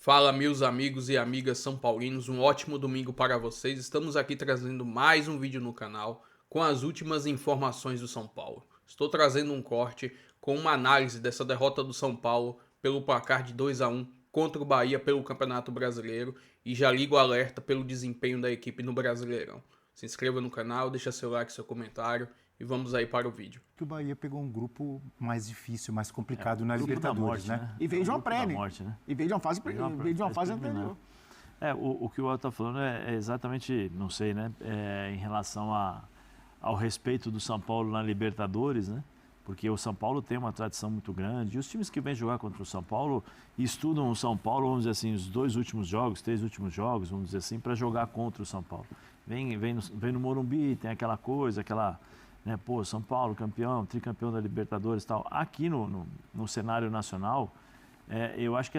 Fala, meus amigos e amigas são paulinos, um ótimo domingo para vocês. Estamos aqui trazendo mais um vídeo no canal com as últimas informações do São Paulo. Estou trazendo um corte com uma análise dessa derrota do São Paulo pelo placar de 2-1 contra o Bahia pelo Campeonato Brasileiro e já ligo o alerta pelo desempenho da equipe no Brasileirão. Se inscreva no canal, deixa seu like, seu comentário e vamos aí para o vídeo. Que o Bahia pegou um grupo mais difícil, mais complicado na grupo da Libertadores, morte, né? E veio de uma pré, né? morte, né? E veio de uma fase, anterior. O que o Otto está falando é exatamente, não sei, né? Em relação ao respeito do São Paulo na Libertadores, né? Porque o São Paulo tem uma tradição muito grande. E os times que vêm jogar contra o São Paulo estudam o São Paulo, vamos dizer assim, os 2 últimos jogos, 3 últimos jogos, vamos dizer assim, para jogar contra o São Paulo. Vem no Morumbi, tem aquela coisa, né, pô, São Paulo, campeão, tricampeão da Libertadores e tal. Aqui no cenário nacional, eu acho que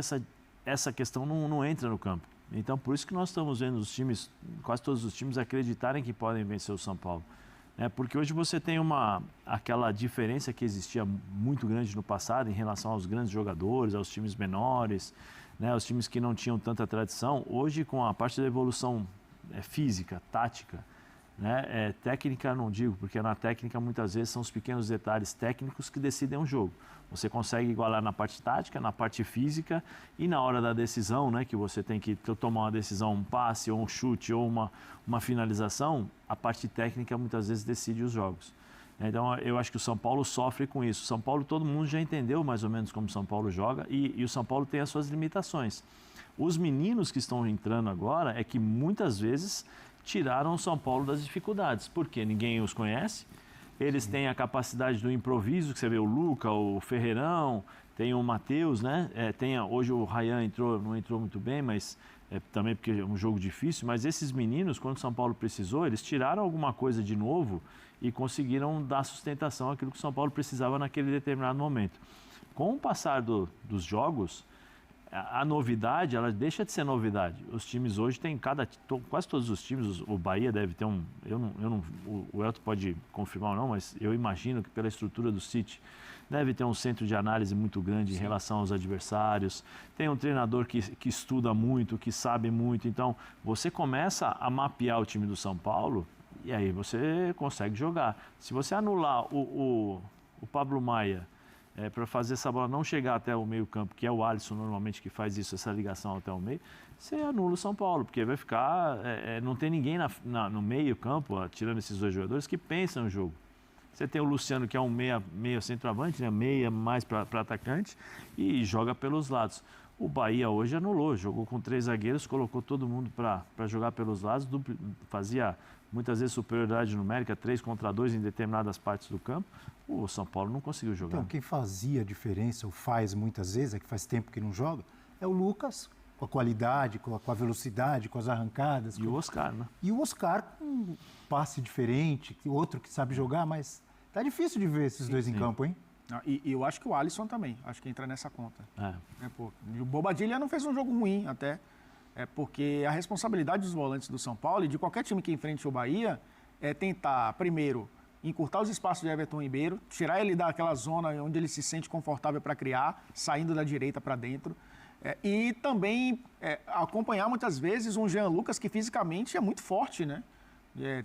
essa questão não entra no campo. Então, por isso que nós estamos vendo os times, quase todos os times, acreditarem que podem vencer o São Paulo. Porque hoje você tem aquela diferença que existia muito grande no passado em relação aos grandes jogadores, aos times menores, né, aos times que não tinham tanta tradição. Hoje, com a parte da evolução física, tática, né? Técnica não digo, porque na técnica muitas vezes são os pequenos detalhes técnicos que decidem um jogo. Você consegue igualar na parte tática, na parte física e na hora da decisão, né? Que você tem que tomar uma decisão, um passe ou um chute ou uma finalização, a parte técnica muitas vezes decide os jogos. Então eu acho que o São Paulo sofre com isso. O São Paulo, todo mundo já entendeu mais ou menos como o São Paulo joga e o São Paulo tem as suas limitações. Os meninos que estão entrando agora é que muitas vezes tiraram o São Paulo das dificuldades, porque ninguém os conhece, eles têm a capacidade do improviso, que você vê o Luca, o Ferreirão, tem o Matheus, né? Hoje o Ryan não entrou muito bem, mas também porque é um jogo difícil, mas esses meninos, quando o São Paulo precisou, eles tiraram alguma coisa de novo e conseguiram dar sustentação àquilo que o São Paulo precisava naquele determinado momento. Com o passar dos jogos, a novidade, ela deixa de ser novidade. Os times hoje têm quase todos os times, o Bahia deve ter o Elton pode confirmar ou não, mas eu imagino que pela estrutura do City, deve ter um centro de análise muito grande em relação aos adversários, tem um treinador que estuda muito, que sabe muito, então você começa a mapear o time do São Paulo e aí você consegue jogar. Se você anular o Pablo Maia, para fazer essa bola não chegar até o meio campo, que é o Alisson normalmente que faz isso, essa ligação até o meio, você anula o São Paulo, porque vai ficar, não tem ninguém no meio campo, tirando esses 2 jogadores, que pensam no jogo. Você tem o Luciano, que é um meia centroavante, né, meia mais para atacante, e joga pelos lados. O Bahia hoje anulou, jogou com 3 zagueiros, colocou todo mundo para jogar pelos lados, fazia muitas vezes superioridade numérica, 3 contra 2 em determinadas partes do campo. O São Paulo não conseguiu jogar. Então, quem fazia a diferença, ou faz muitas vezes, que faz tempo que não joga, é o Lucas, com a qualidade, com a velocidade, com as arrancadas. E o Oscar, né? E o Oscar com um passe diferente, outro que sabe jogar, mas tá difícil de ver esses dois em campo, hein? E eu acho que o Alisson também, acho que entra nessa conta. E o Bobadilla não fez um jogo ruim até, porque a responsabilidade dos volantes do São Paulo e de qualquer time que enfrente o Bahia é tentar, primeiro, encurtar os espaços de Everton Ribeiro, tirar ele daquela zona onde ele se sente confortável para criar, saindo da direita para dentro, e também acompanhar muitas vezes um Jean Lucas que fisicamente é muito forte, né?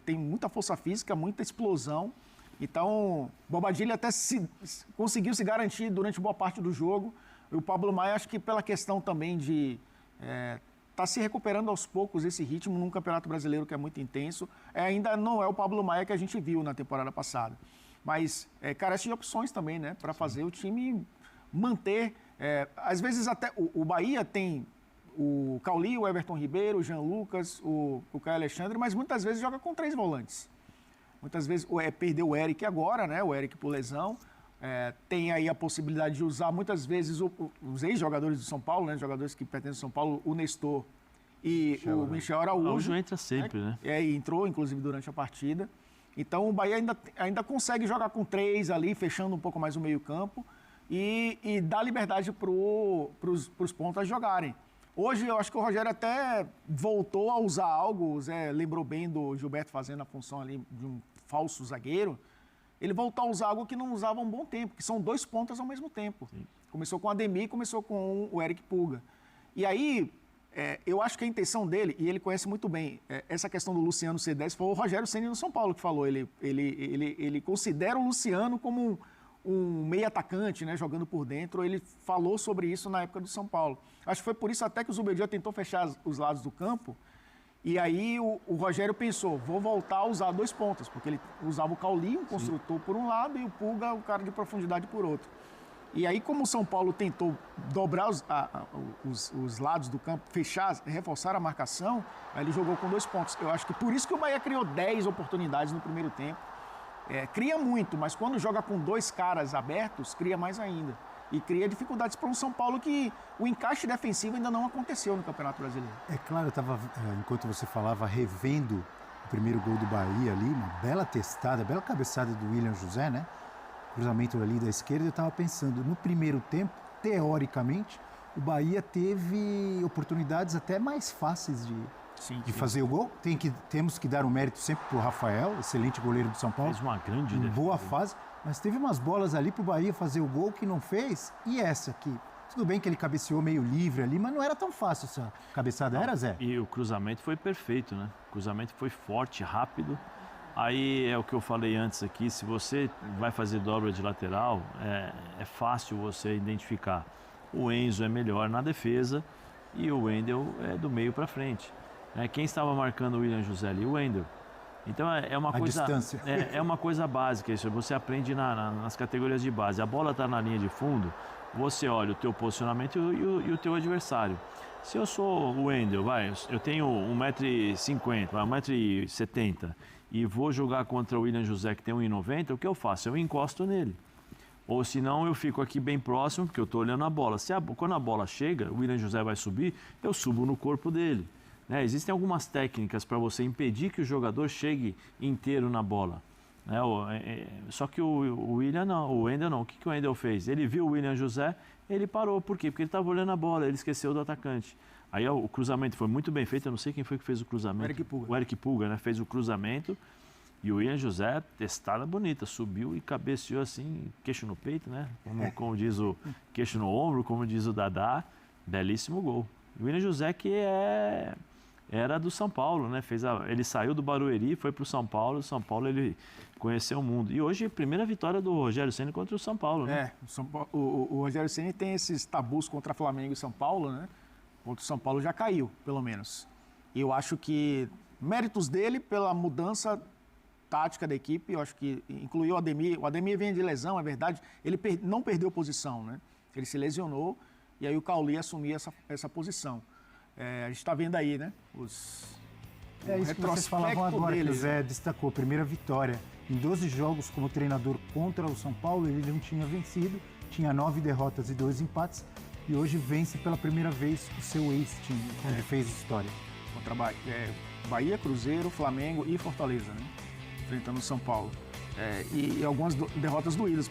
Tem muita força física, muita explosão. Então, Bobadilla até conseguiu se garantir durante boa parte do jogo. E o Pablo Maia, acho que pela questão também de tá se recuperando aos poucos esse ritmo num Campeonato Brasileiro que é muito intenso. Ainda não é o Pablo Maia que a gente viu na temporada passada. Mas carece de opções também, né? Para fazer o time manter. Às vezes até o Bahia tem o Cauli, o Everton Ribeiro, o Jean Lucas, o Caio Alexandre, mas muitas vezes joga com 3 volantes. Muitas vezes perdeu o Eric agora, né? O Eric por lesão. Tem aí a possibilidade de usar muitas vezes os ex-jogadores do São Paulo, né? Jogadores que pertencem ao São Paulo, o Nestor e o Michel Araújo. O entra sempre, né? E entrou, inclusive, durante a partida. Então, o Bahia ainda consegue jogar com 3 ali, fechando um pouco mais o meio-campo e dá liberdade para os pontas jogarem. Hoje, eu acho que o Rogério até voltou a usar algo, o Zé lembrou bem do Gilberto fazendo a função ali de um falso zagueiro. Ele voltou a usar algo que não usava há um bom tempo, que são 2 pontas ao mesmo tempo. Sim. Começou com o Ademir e começou com o Eric Puga. E aí, eu acho que a intenção dele, e ele conhece muito bem, essa questão do Luciano ser 10, foi o Rogério Ceni no São Paulo que falou. Ele considera o Luciano como um meio atacante, né, jogando por dentro. Ele falou sobre isso na época do São Paulo. Acho que foi por isso até que o Zubeldia tentou fechar os lados do campo. E aí o Rogério pensou, vou voltar a usar 2 pontas, porque ele usava o Caulinho, um construtor por um lado, e o Pulga, o cara de profundidade, por outro. E aí, como o São Paulo tentou dobrar os lados do campo, fechar, reforçar a marcação, aí ele jogou com 2 pontos. Eu acho que por isso que o Bahia criou 10 oportunidades no primeiro tempo. Cria muito, mas quando joga com 2 caras abertos, cria mais ainda. E cria dificuldades para um São Paulo que o encaixe defensivo ainda não aconteceu no Campeonato Brasileiro. É claro, eu estava, enquanto você falava, revendo o primeiro gol do Bahia ali, uma bela testada, bela cabeçada do William José, né? Cruzamento ali da esquerda, eu estava pensando, no primeiro tempo, teoricamente, o Bahia teve oportunidades até mais fáceis de fazer o gol. Temos que dar um mérito sempre para o Rafael, excelente goleiro do São Paulo. Fez uma grande defesa. Boa fase, mas teve umas bolas ali para o Bahia fazer o gol que não fez, e essa aqui. Tudo bem que ele cabeceou meio livre ali, mas não era tão fácil essa cabeçada, era, Zé? E o cruzamento foi perfeito, né? O cruzamento foi forte, rápido. Aí é o que eu falei antes aqui, se você vai fazer dobra de lateral, é fácil você identificar. O Enzo é melhor na defesa e o Wendel é do meio para frente. Quem estava marcando o William José ali? O Wendel. Então é uma coisa, distância. É uma coisa básica isso, você aprende nas categorias de base. A bola está na linha de fundo, você olha o teu posicionamento e o teu adversário. Se eu sou o Wendel, eu tenho 1,50m, 1,70m, e vou jogar contra o William José, que tem 1,90m, o que eu faço? Eu encosto nele. Ou senão eu fico aqui bem próximo, porque eu estou olhando a bola. Quando a bola chega, o William José vai subir, eu subo no corpo dele. Existem algumas técnicas para você impedir que o jogador chegue inteiro na bola. Só que o Wendel não. O que o Wendel fez? Ele viu o William José, ele parou. Por quê? Porque ele estava olhando a bola, ele esqueceu do atacante. Aí o cruzamento foi muito bem feito, eu não sei quem foi que fez o cruzamento. O Eric Pulga, né? Fez o cruzamento e o William José, testada bonita, subiu e cabeceou assim, queixo no peito, né? Como diz o queixo no ombro, como diz o Dadá, belíssimo gol. O William José que era do São Paulo, né? Ele saiu do Barueri, foi para o São Paulo ele conheceu o mundo. E hoje, primeira vitória do Rogério Ceni contra o São Paulo, né? O Rogério Ceni tem esses tabus contra Flamengo e São Paulo, né? Contra o São Paulo já caiu, pelo menos. E eu acho que méritos dele pela mudança tática da equipe, eu acho que incluiu o Ademir. O Ademir vem de lesão, é verdade. Ele não perdeu posição, né? Ele se lesionou e aí o Cauli assumiu essa posição. A gente está vendo aí, né? Isso que vocês falavam agora, que o Zé destacou. Primeira vitória. Em 12 jogos como treinador contra o São Paulo, ele não tinha vencido. Tinha 9 derrotas e 2 empates. E hoje vence pela primeira vez o seu ex-time, onde fez história. Contra Bahia, Cruzeiro, Flamengo e Fortaleza, né? Enfrentando o São Paulo. E algumas derrotas doídas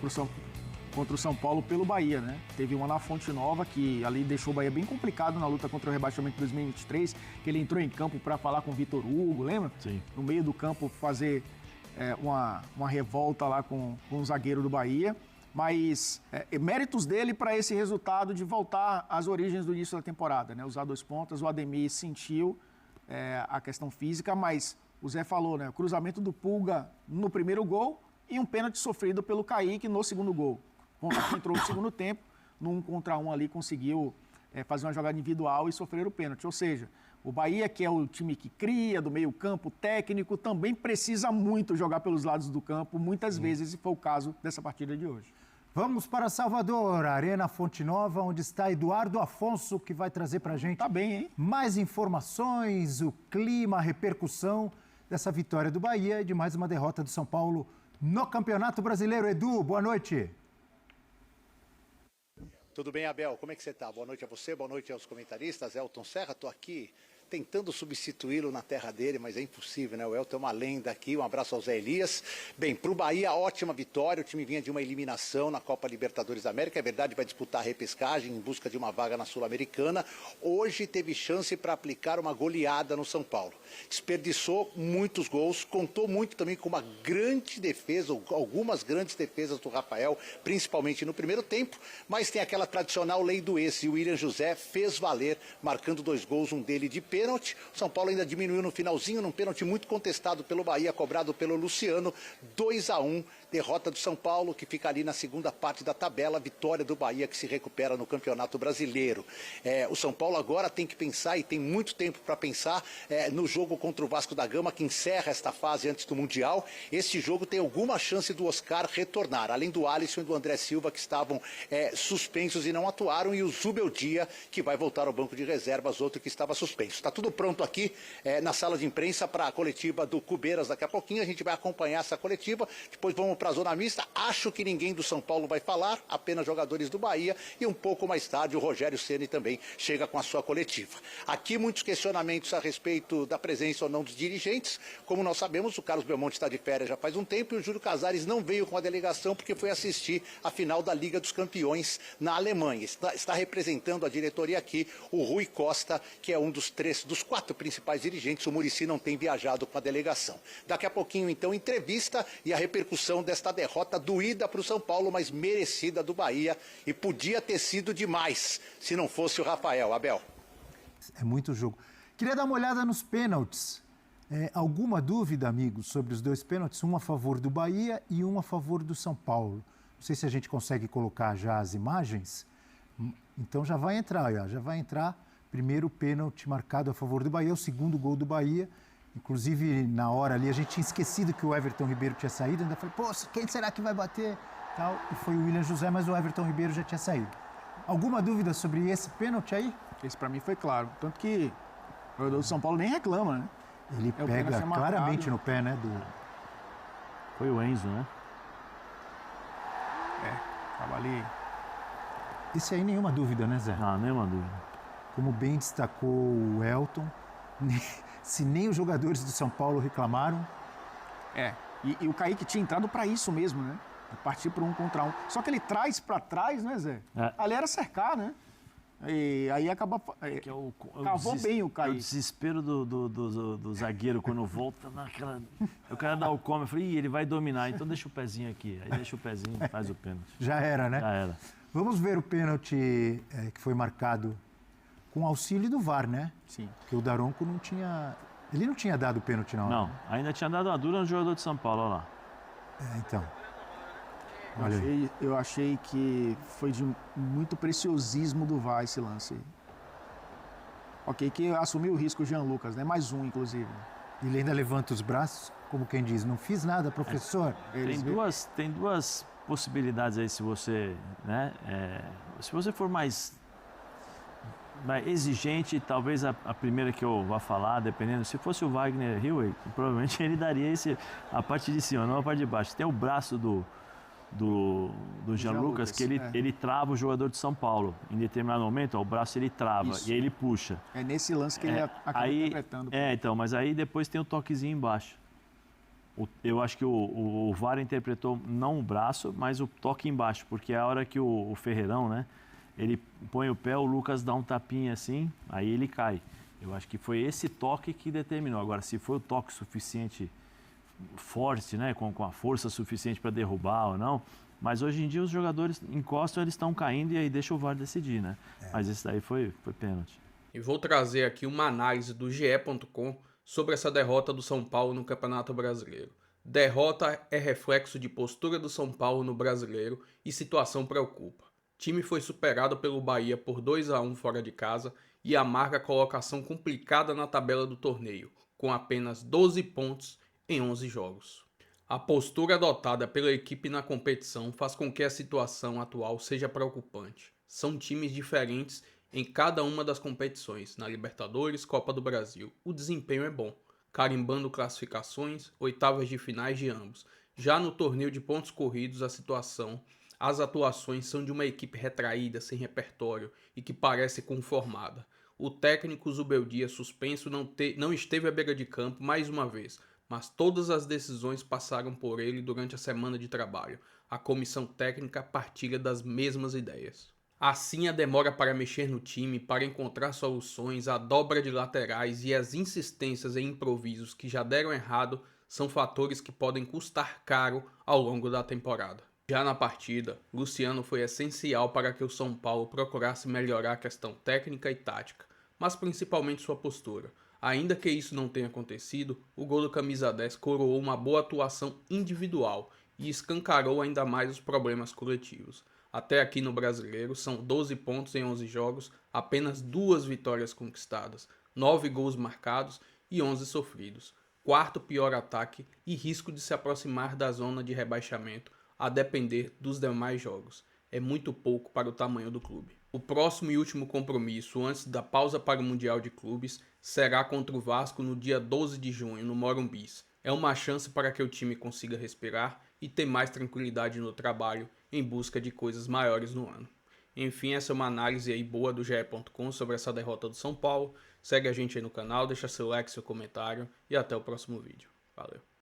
contra o São Paulo pelo Bahia, né? Teve uma na Fonte Nova, que ali deixou o Bahia bem complicado na luta contra o rebaixamento de 2023, que ele entrou em campo para falar com o Vitor Hugo, lembra? Sim. No meio do campo fazer uma revolta lá com o zagueiro do Bahia. Mas méritos dele para esse resultado de voltar às origens do início da temporada, né? Usar 2 pontas, o Ademir sentiu a questão física, mas o Zé falou, né? O cruzamento do Pulga no primeiro gol e um pênalti sofrido pelo Kaique no segundo gol. Que entrou no segundo tempo, no 1 contra 1 ali, conseguiu fazer uma jogada individual e sofrer o pênalti. Ou seja, o Bahia, que é o time que cria, do meio campo, técnico, também precisa muito jogar pelos lados do campo, muitas vezes, e foi o caso dessa partida de hoje. Vamos para Salvador, Arena Fonte Nova, onde está Eduardo Afonso, que vai trazer para a gente mais informações, o clima, a repercussão dessa vitória do Bahia e de mais uma derrota do São Paulo no Campeonato Brasileiro. Edu, boa noite. Tudo bem, Abel? Como é que você está? Boa noite a você, boa noite aos comentaristas. Elton Serra, estou aqui tentando substituí-lo na terra dele, mas é impossível, né? O Elton é uma lenda aqui, um abraço ao Zé Elias. Bem, para o Bahia, ótima vitória, o time vinha de uma eliminação na Copa Libertadores da América, é verdade, vai disputar a repescagem em busca de uma vaga na Sul-Americana. Hoje teve chance para aplicar uma goleada no São Paulo. Desperdiçou muitos gols, contou muito também com uma grande defesa, algumas grandes defesas do Rafael, principalmente no primeiro tempo, mas tem aquela tradicional lei do ex, e o William José fez valer, marcando 2 gols, um dele de pênalti. O São Paulo ainda diminuiu no finalzinho, num pênalti muito contestado pelo Bahia, cobrado pelo Luciano, 2-1, derrota do São Paulo, que fica ali na segunda parte da tabela, vitória do Bahia, que se recupera no Campeonato Brasileiro. O São Paulo agora tem que pensar, e tem muito tempo para pensar, no jogo contra o Vasco da Gama, que encerra esta fase antes do Mundial. Esse jogo tem alguma chance do Oscar retornar, além do Alisson e do André Silva, que estavam suspensos e não atuaram, e o Zubeldia, que vai voltar ao banco de reservas, outro que estava suspenso. Está tudo pronto aqui na sala de imprensa para a coletiva do Cubeiras. Daqui a pouquinho a gente vai acompanhar essa coletiva, depois vamos para a zona mista. Acho que ninguém do São Paulo vai falar, apenas jogadores do Bahia, e um pouco mais tarde o Rogério Ceni também chega com a sua coletiva. Aqui muitos questionamentos a respeito da presença ou não dos dirigentes. Como nós sabemos, o Carlos Belmonte está de férias já faz um tempo, e o Júlio Casares não veio com a delegação porque foi assistir a final da Liga dos Campeões na Alemanha. Está representando a diretoria aqui o Rui Costa, que é um dos 4 principais dirigentes. O Muricy não tem viajado com a delegação. Daqui a pouquinho, então, entrevista e a repercussão desta derrota doída para o São Paulo, mas merecida do Bahia, e podia ter sido demais se não fosse o Rafael. Abel. É muito jogo. Queria dar uma olhada nos pênaltis. Alguma dúvida, amigos, sobre os 2 pênaltis? Um a favor do Bahia e um a favor do São Paulo. Não sei se a gente consegue colocar já as imagens. Então já vai entrar, já vai entrar. Primeiro pênalti marcado a favor do Bahia, o segundo gol do Bahia. Inclusive, na hora ali, a gente tinha esquecido que o Everton Ribeiro tinha saído. Ainda falei, pô, quem será que vai bater? Tal. E foi o William José, mas o Everton Ribeiro já tinha saído. Alguma dúvida sobre esse pênalti aí? Esse para mim foi claro. Tanto que o jogador do São Paulo nem reclama, né? Ele pega claramente no pé, né? Foi o Enzo, né? Tava ali. Esse aí, nenhuma dúvida, né, Zé? Não, nenhuma dúvida. Como bem destacou o Elton, se nem os jogadores do São Paulo reclamaram. E o Kaique tinha entrado para isso mesmo, né? Partir para 1 contra 1. Só que ele traz para trás, né, Zé? Ali era cercar, né? E aí acaba. Cavou bem o Kaique. É o desespero do zagueiro quando volta naquela. Eu quero dar o come. Eu falei, ele vai dominar, então deixa o pezinho aqui. Aí deixa o pezinho e faz o pênalti. Já era, né? Já era. Vamos ver o pênalti que foi marcado com auxílio do VAR, né? Sim. Porque o Daronco não tinha. Ele não tinha dado o pênalti, não. Não, ainda tinha dado uma dura no jogador de São Paulo, olha lá. Então. Eu achei que foi de muito preciosismo do VAR esse lance. Ok, que assumiu o risco o Jean Lucas, né? Mais um, inclusive. Ele ainda levanta os braços, como quem diz, não fiz nada, professor. Tem duas possibilidades aí, se você, né? Se você for mais exigente, talvez a primeira que eu vá falar, dependendo, se fosse o Wagner Hilley, provavelmente ele daria a parte de cima, não a parte de baixo. Tem o braço do Jean Lucas, que ele trava o jogador de São Paulo. Em determinado momento, o braço ele trava. Isso. E aí ele puxa. É nesse lance que ele acaba interpretando. Então, mas aí depois tem o toquezinho embaixo. Eu acho que o VAR interpretou não o braço, mas o toque embaixo, porque é a hora que o Ferreirão, né? Ele põe o pé, o Lucas dá um tapinha assim, aí ele cai. Eu acho que foi esse toque que determinou. Agora, se foi o toque suficiente, forte, né, com a força suficiente para derrubar ou não, mas hoje em dia os jogadores encostam, eles estão caindo e aí deixa o VAR decidir, né? Mas esse daí foi pênalti. E vou trazer aqui uma análise do GE.com sobre essa derrota do São Paulo no Campeonato Brasileiro. Derrota é reflexo de postura do São Paulo no Brasileiro e situação preocupa. O time foi superado pelo Bahia por 2-1 fora de casa e amarga a colocação complicada na tabela do torneio, com apenas 12 pontos em 11 jogos. A postura adotada pela equipe na competição faz com que a situação atual seja preocupante. São times diferentes em cada uma das competições, na Libertadores, Copa do Brasil. O desempenho é bom, carimbando classificações, oitavas de finais de ambos. Já no torneio de pontos corridos, as atuações são de uma equipe retraída, sem repertório e que parece conformada. O técnico Zubeldia, suspenso, não esteve à beira de campo mais uma vez, mas todas as decisões passaram por ele durante a semana de trabalho. A comissão técnica partilha das mesmas ideias. Assim, a demora para mexer no time, para encontrar soluções, a dobra de laterais e as insistências em improvisos que já deram errado são fatores que podem custar caro ao longo da temporada. Já na partida, Luciano foi essencial para que o São Paulo procurasse melhorar a questão técnica e tática, mas principalmente sua postura. Ainda que isso não tenha acontecido, o gol do camisa 10 coroou uma boa atuação individual e escancarou ainda mais os problemas coletivos. Até aqui no Brasileiro, são 12 pontos em 11 jogos, apenas 2 vitórias conquistadas, 9 gols marcados e 11 sofridos. Quarto pior ataque e risco de se aproximar da zona de rebaixamento, a depender dos demais jogos. É muito pouco para o tamanho do clube. O próximo e último compromisso antes da pausa para o Mundial de Clubes será contra o Vasco no dia 12 de junho, no Morumbi. É uma chance para que o time consiga respirar e ter mais tranquilidade no trabalho em busca de coisas maiores no ano. Enfim, essa é uma análise aí boa do GE.com sobre essa derrota do São Paulo. Segue a gente aí no canal, deixa seu like, seu comentário e até o próximo vídeo. Valeu!